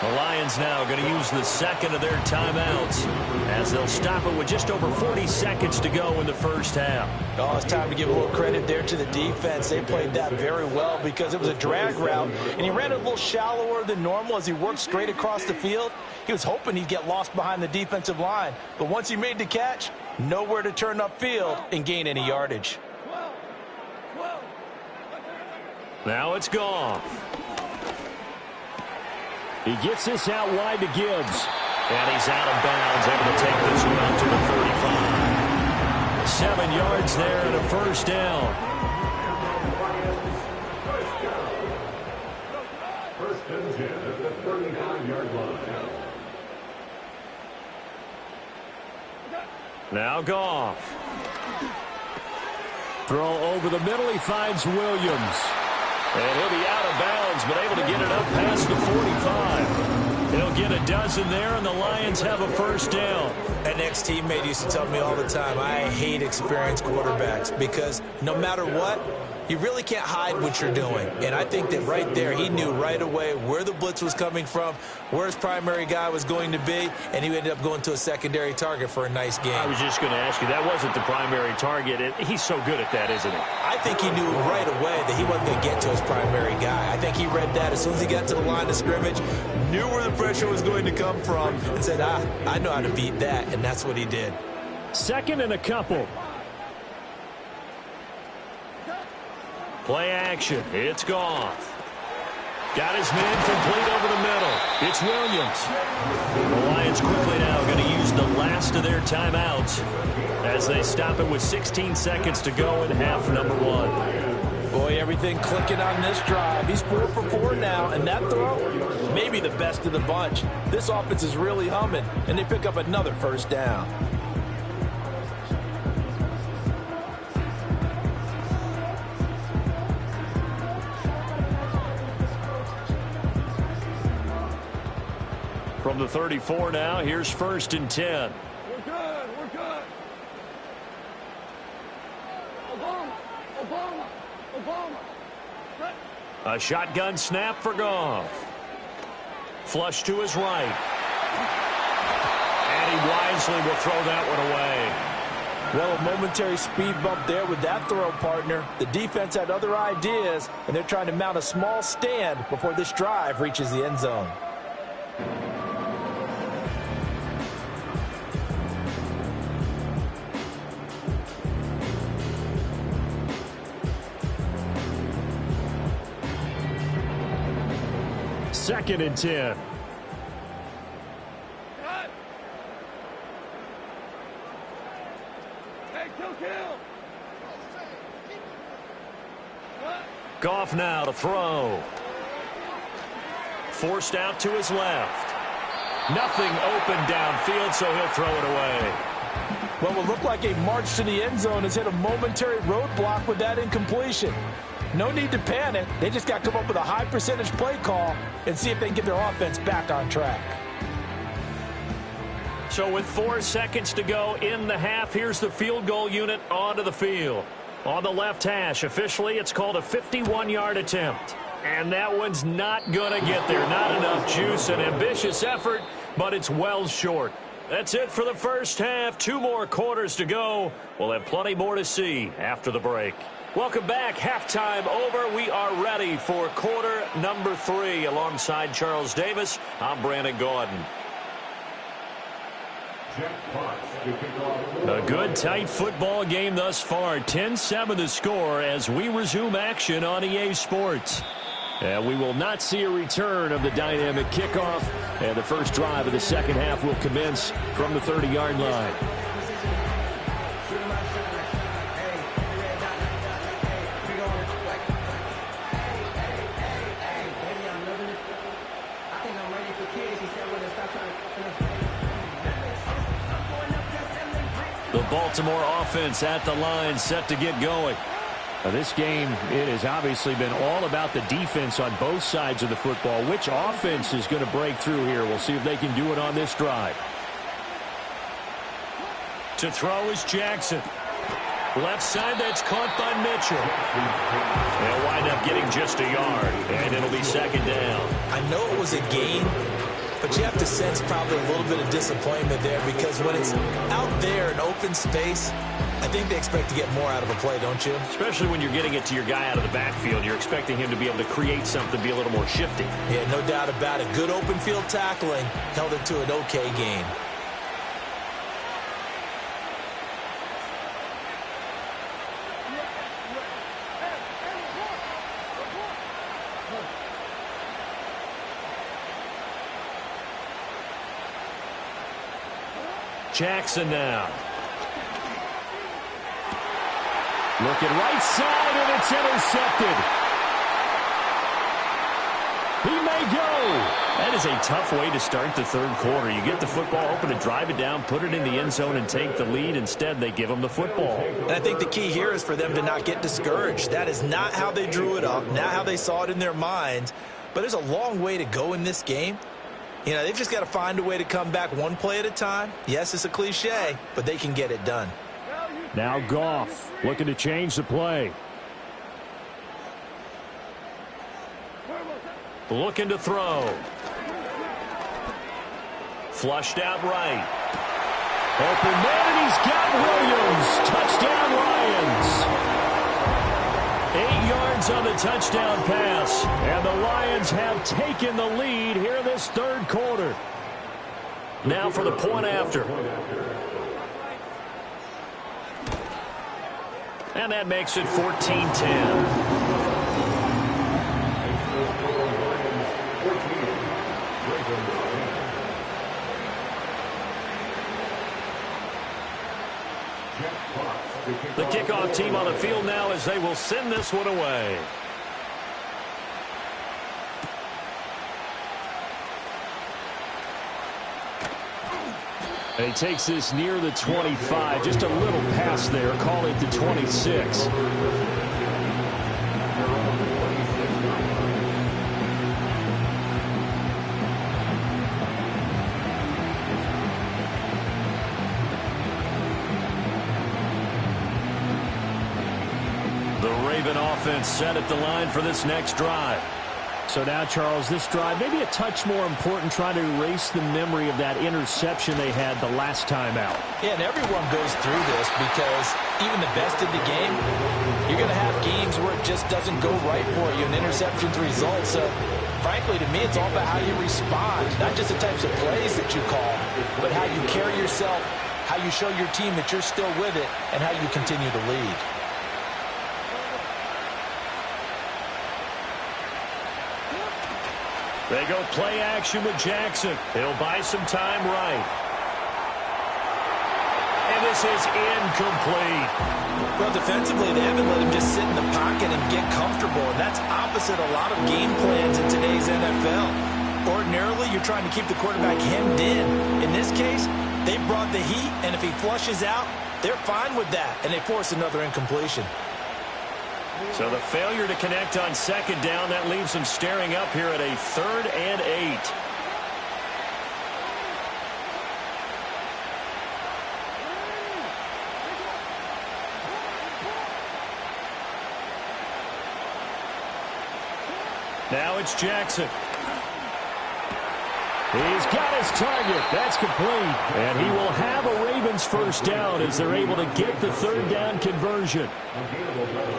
The Lions now going to use the second of their timeouts as they'll stop it with just over 40 seconds to go in the first half. Oh, it's time to give a little credit there to the defense. They played that very well because it was a drag route, and he ran it a little shallower than normal as he worked straight across the field. He was hoping he'd get lost behind the defensive line, but once he made the catch, nowhere to turn upfield and gain any yardage. Now it's gone. He gets this out wide to Gibbs. And he's out of bounds, able to take this one out to the 35. 7 yards there and a first down. First and 10 at the 39-yard line. Now Goff. Throw over the middle. He finds Williams. And he'll be out of bounds, but able to get it up past the 45. He'll get a dozen there, and the Lions have a first down. An ex-teammate used to tell me all the time, I hate experienced quarterbacks because no matter what, you really can't hide what you're doing. And I think that right there, he knew right away where the blitz was coming from, where his primary guy was going to be, and he ended up going to a secondary target for a nice game. I was just going to ask you, that wasn't the primary target. He's so good at that, isn't he? I think he knew right away that he wasn't going to get to his primary guy. I think he read that as soon as he got to the line of scrimmage, knew where the pressure was going to come from, and said, I know how to beat that, and that's what he did. Second and a couple. Play action. It's Goff. Got his man complete over the middle. It's Williams. The Lions quickly now going to use the last of their timeouts as they stop it with 16 seconds to go in half number 1. Boy, everything clicking on this drive. He's 4 for 4 now, and that throw, maybe the best of the bunch. This offense is really humming, and they pick up another first down. From the 34 now, here's first and 10. We're good. We're good. Obama. A shotgun snap for Goff. Flush to his right. And he wisely will throw that one away. Well, a momentary speed bump there with that throw, partner. The defense had other ideas, and they're trying to mount a small stand before this drive reaches the end zone. Second and 10. Hey, kill. Goff now to throw. Forced out to his left. Nothing open downfield, so he'll throw it away. Well, what looked like a march to the end zone has hit a momentary roadblock with that incompletion. No need to panic. They just got to come up with a high percentage play call and see if they can get their offense back on track. So with 4 seconds to go in the half, here's the field goal unit onto the field. On the left hash, officially, it's called a 51-yard attempt. And that one's not going to get there. Not enough juice, an ambitious effort, but it's well short. That's it for the first half. 2 more quarters to go. We'll have plenty more to see after the break. Welcome back. Halftime over. We are ready for quarter number 3. Alongside Charles Davis, I'm Brandon Gordon. A good, tight football game thus far. 10-7 the score as we resume action on EA Sports. And we will not see a return of the dynamic kickoff. And the first drive of the second half will commence from the 30-yard line. The Baltimore offense at the line, set to get going. This game, it has obviously been all about the defense on both sides of the football. Which offense is going to break through here? We'll see if they can do it on this drive. To throw is Jackson. Left side, that's caught by Mitchell. They'll wind up getting just a yard, and it'll be second down. I know it was a gain, but you have to sense probably a little bit of disappointment there because when it's out there in open space, I think they expect to get more out of a play, don't you? Especially when you're getting it to your guy out of the backfield. You're expecting him to be able to create something, be a little more shifty. Yeah, no doubt about it. Good open field tackling held it to an okay gain. Jackson now. Looking right side, and it's intercepted. He may go. That is a tough way to start the third quarter. You get the football open to drive it down, put it in the end zone, and take the lead. Instead, they give them the football. And I think the key here is for them to not get discouraged. That is not how they drew it up, not how they saw it in their minds. But there's a long way to go in this game. You know, they've just got to find a way to come back one play at a time. Yes, it's a cliche, but they can get it done. Now Goff looking to change the play. Looking to throw. Flushed out right. Open man, and he's got Williams. Touchdown Lions. 8 yards on the touchdown pass. And the Lions have taken the lead here in this third quarter. Now for the point after. And that makes it 14-10. The kickoff team on the field now as they will send this one away. And he takes this near the 25. Just a little pass there. Call it the 26. The Raven offense set at the line for this next drive. So now, Charles, this drive maybe a touch more important, trying to erase the memory of that interception they had the last time out. Yeah, and everyone goes through this because even the best in the game, you're going to have games where it just doesn't go right for you, and interceptions result. So, frankly, to me, it's all about how you respond, not just the types of plays that you call, but how you carry yourself, how you show your team that you're still with it, and how you continue to lead. They go play action with Jackson. He'll buy some time right. And this is incomplete. Well, defensively, they haven't let him just sit in the pocket and get comfortable, and that's opposite a lot of game plans in today's NFL. Ordinarily, you're trying to keep the quarterback hemmed in. In this case, they brought the heat, and if he flushes out, they're fine with that, and they force another incompletion. So the failure to connect on second down, that leaves them staring up here at a 3rd and 8. Now it's Jackson. He's got his target. That's complete. And he will have a Ravens first down as they're able to get the 3rd down conversion.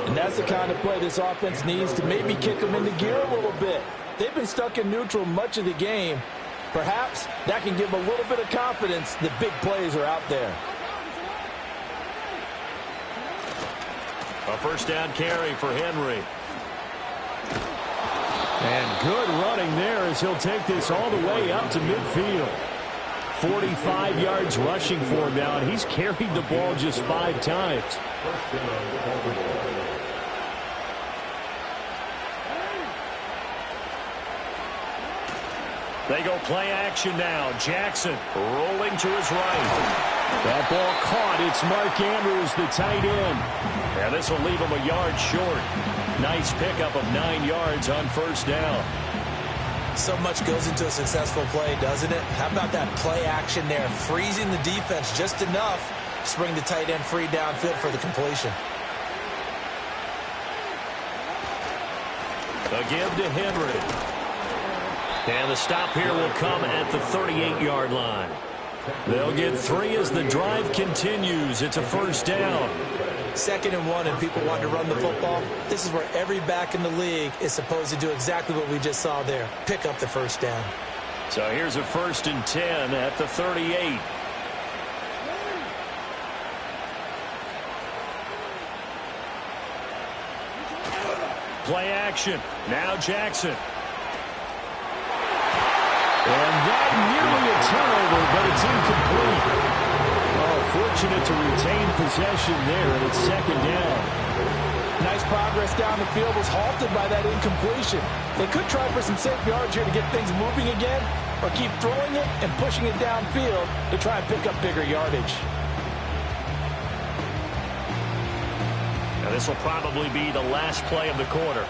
And that's the kind of play this offense needs to maybe kick them into gear a little bit. They've been stuck in neutral much of the game. Perhaps that can give them a little bit of confidence that big plays are out there. A first down carry for Henry. And good running there as he'll take this all the way up to midfield. 45 yards rushing for him now, and he's carried the ball just 5 times. They go play action now. Jackson rolling to his right. That ball caught. It's Mark Andrews, the tight end. And this will leave him a yard short. Nice pickup of 9 yards on first down. So much goes into a successful play, doesn't it? How about that play action there? Freezing the defense just enough to bring the tight end free downfield for the completion. A give to Henry. And the stop here will come at the 38-yard line. They'll get 3 as the drive continues. It's a first down. 2nd and 1, and people want to run the football. This is where every back in the league is supposed to do exactly what we just saw there. Pick up the first down. So here's a 1st and 10 at the 38. Play action. Now Jackson. And that nearly a turnover, but it's incomplete. fortunate to retain possession there, and it's second down. Nice progress down the field, was halted by that incompletion. They could try for some safe yards here to get things moving again, or keep throwing it and pushing it downfield to try and pick up bigger yardage. Now this will probably be the last play of the quarter.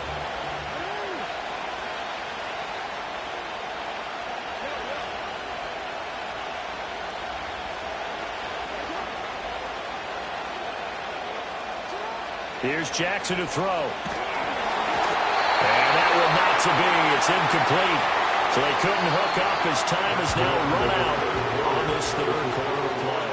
Here's Jackson to throw. And that will not to be. It's incomplete. So they couldn't hook up as time is now run out on this third quarter play.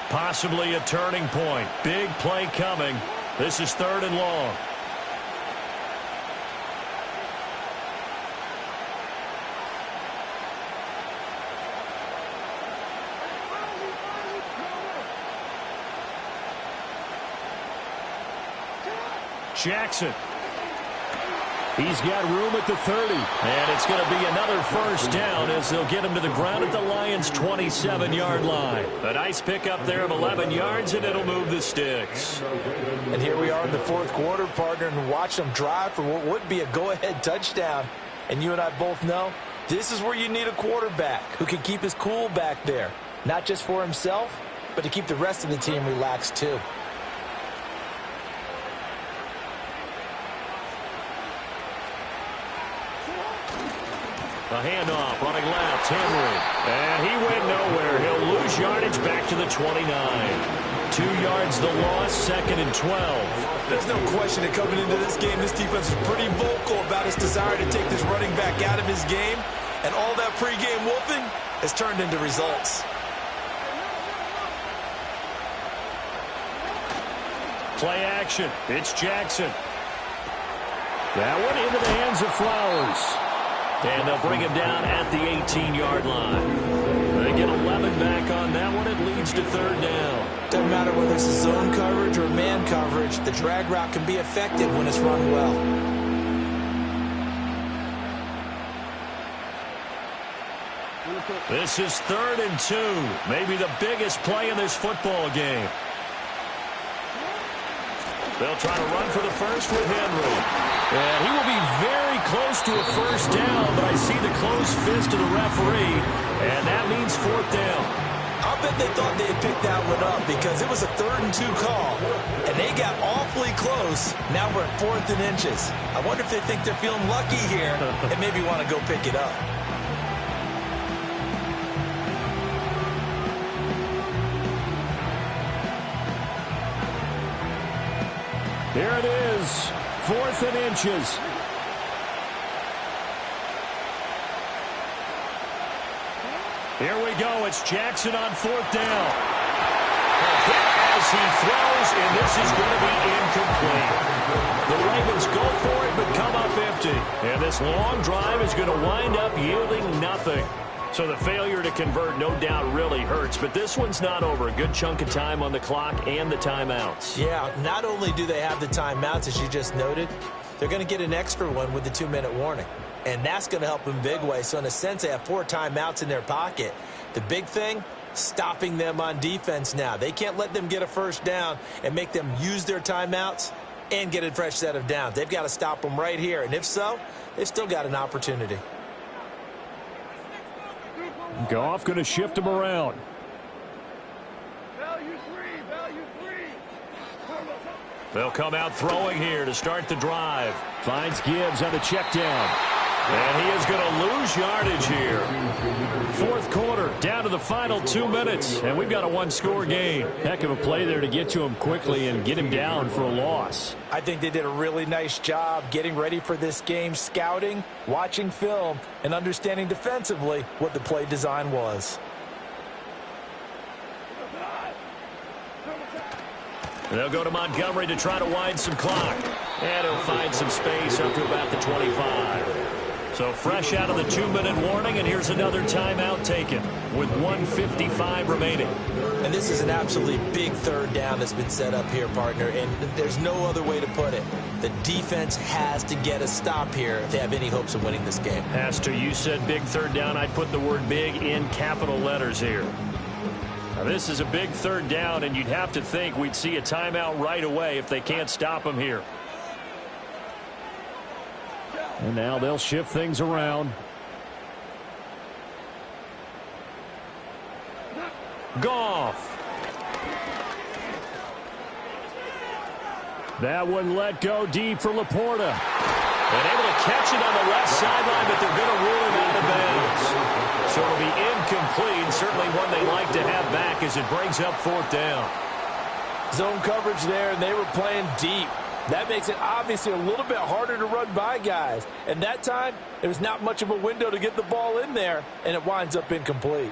Possibly a turning point. Big play coming. This is 3rd and long. Jackson. He's got room at the 30. And it's going to be another first down as they'll get him to the ground at the Lions' 27-yard line. A nice pickup there of 11 yards, and it'll move the sticks. And here we are in the 4th quarter, partner, and watch them drive for what would be a go-ahead touchdown. And you and I both know this is where you need a quarterback who can keep his cool back there. Not just for himself, but to keep the rest of the team relaxed too. A handoff, running left, Henry. And he went nowhere. He'll lose yardage back to the 29. 2 yards the loss, 2nd and 12. There's no question that coming into this game, this defense is pretty vocal about its desire to take this running back out of his game. And all that pregame wolfing has turned into results. Play action. It's Jackson. That one into the hands of Flowers. And they'll bring him down at the 18-yard line. They get 11 back on that one. It leads to 3rd down. Doesn't matter whether it's a zone coverage or man coverage. The drag route can be effective when it's run well. This is 3rd and 2. Maybe the biggest play in this football game. They'll try to run for the first with Henry. And he will be very close to a first down, but I see the closed fist of the referee, and that means 4th down. I'll bet they thought they had picked that one up because it was a 3rd and 2 call, and they got awfully close. Now we're at 4th and inches. I wonder if they think they're feeling lucky here and maybe want to go pick it up. Here it is, 4th and inches. Here we go. It's Jackson on 4th down. As he throws, and this is going to be incomplete. The Ravens go for it, but come up empty. And this long drive is going to wind up yielding nothing. So the failure to convert, no doubt, really hurts. But this one's not over. A good chunk of time on the clock and the timeouts. Yeah, not only do they have the timeouts, as you just noted, they're going to get an extra one with the 2-minute warning. And that's going to help them big way. So in a sense, they have 4 timeouts in their pocket. The big thing, stopping them on defense now. They can't let them get a first down and make them use their timeouts and get a fresh set of downs. They've got to stop them right here. And if so, they've still got an opportunity. Goff going to shift him around. Value 3. They'll come out throwing here to start the drive. Finds Gibbs on the check down. And he is going to lose yardage here. 4th quarter, down to the final 2 minutes. And we've got a 1-score game. Heck of a play there to get to him quickly and get him down for a loss. I think they did a really nice job getting ready for this game, scouting, watching film, and understanding defensively what the play design was. They'll go to Montgomery to try to wind some clock. And he'll find some space up to about the 25. So fresh out of the 2-minute warning, and here's another timeout taken with 1:55 remaining. And this is an absolutely big third down that's been set up here, partner, and there's no other way to put it. The defense has to get a stop here if they have any hopes of winning this game. Pastor, you said big third down. I'd put the word big in capital letters here. Now, this is a big third down, and you'd have to think we'd see a timeout right away if they can't stop them here. And now they'll shift things around. Goff. That one let go deep for Laporta. And able to catch it on the left sideline, but they're going to rule him out of bounds. So it'll be incomplete. Certainly one they like to have back as it brings up fourth down. Zone coverage there, and they were playing deep. That makes it obviously a little bit harder to run by guys. And that time, there was not much of a window to get the ball in there, and it winds up incomplete.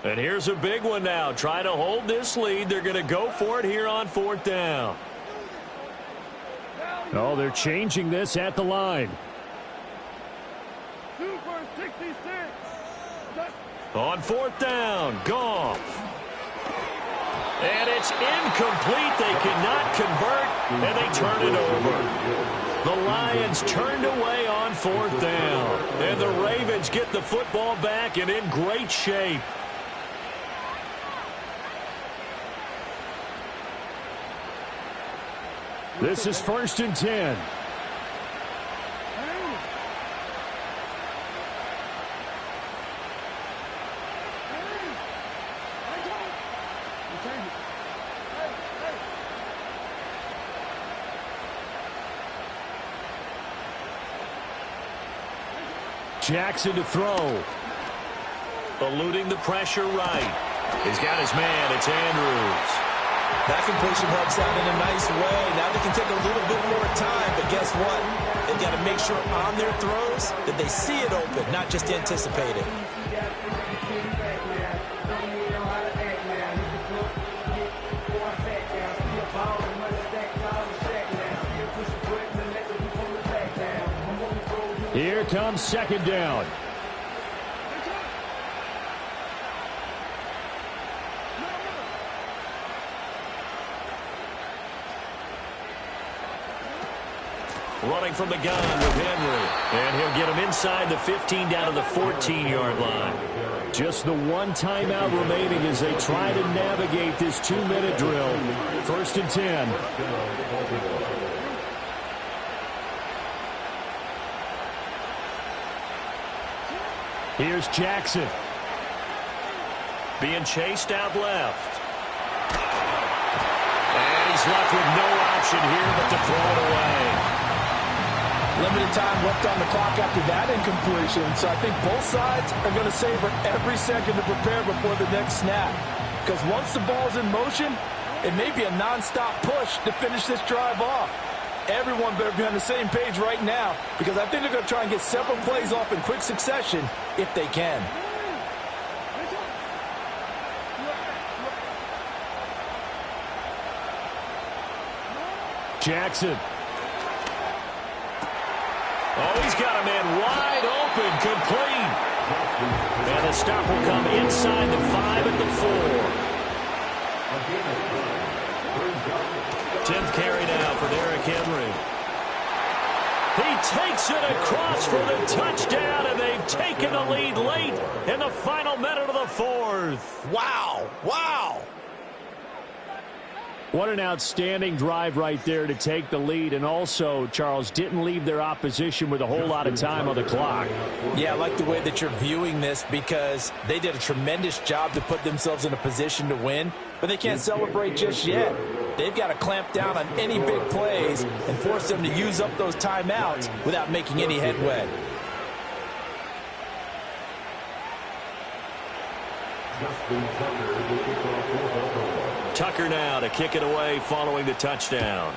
And here's a big one now. Trying to hold this lead. They're going to go for it here on fourth down. Oh, they're changing this at the line. 2 for 66. On fourth down, Goff. And it's incomplete. They cannot convert, and they turn it over. The Lions turned away on fourth down. And the Ravens get the football back and in great shape. This is 1st and 10. Jackson to throw. Eluding the pressure right. He's got his man. It's Andrews. That completion helps out in a nice way. Now they can take a little bit more time, but guess what? They've got to make sure on their throws that they see it open, not just anticipate it. Here comes second down. Running from the gun with Henry. And he'll get him inside the 15 down to the 14-yard line. Just the one timeout remaining as they try to navigate this 2-minute drill. 1st and 10. Here's Jackson. Being chased out left. And he's left with no option here but to throw it away. Limited time left on the clock after that incompletion, so I think both sides are going to savor every second to prepare before the next snap. Because once the ball's in motion, it may be a non-stop push to finish this drive off. Everyone better be on the same page right now, because I think they're going to try and get several plays off in quick succession if they can. Jackson. Oh, he's got a man wide open, complete. And the stop will come inside the 5 at the 4. 10th carry now for Derrick Henry. He takes it across for the touchdown, and they've taken the lead late in the final minute of the 4th. Wow, wow. What an outstanding drive right there to take the lead, and also, Charles, didn't leave their opposition with a whole lot of time on the clock. Yeah, I like the way that you're viewing this because they did a tremendous job to put themselves in a position to win, but they can't celebrate just yet. They've got to clamp down on any big plays and force them to use up those timeouts without making any headway. Tucker now to kick it away following the touchdown.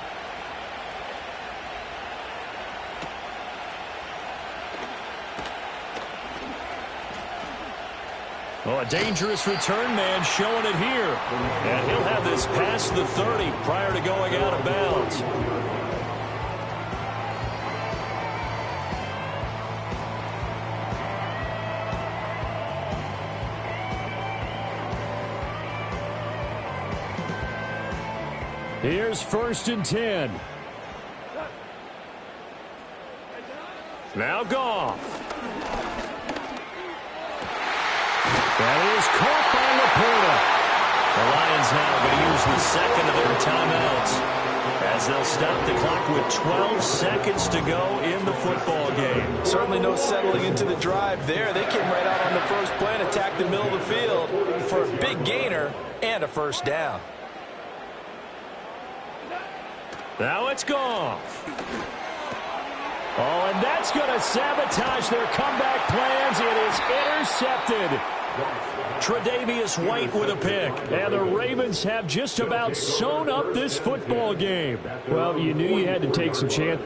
Oh, a dangerous return man showing it here. And he'll have this past the 30 prior to going out of bounds. Here's 1st and 10. Now Goff. That is caught by Laporta. The Lions now going to use the second of their timeouts as they'll stop the clock with 12 seconds to go in the football game. Certainly no settling into the drive there. They came right out on the first play and attacked the middle of the field for a big gainer and a first down. Now it's Goff. Oh, and that's going to sabotage their comeback plans. It is intercepted. Tre'Davious White with a pick. And the Ravens have just about sewn up this football game. Well, you knew you had to take some chance.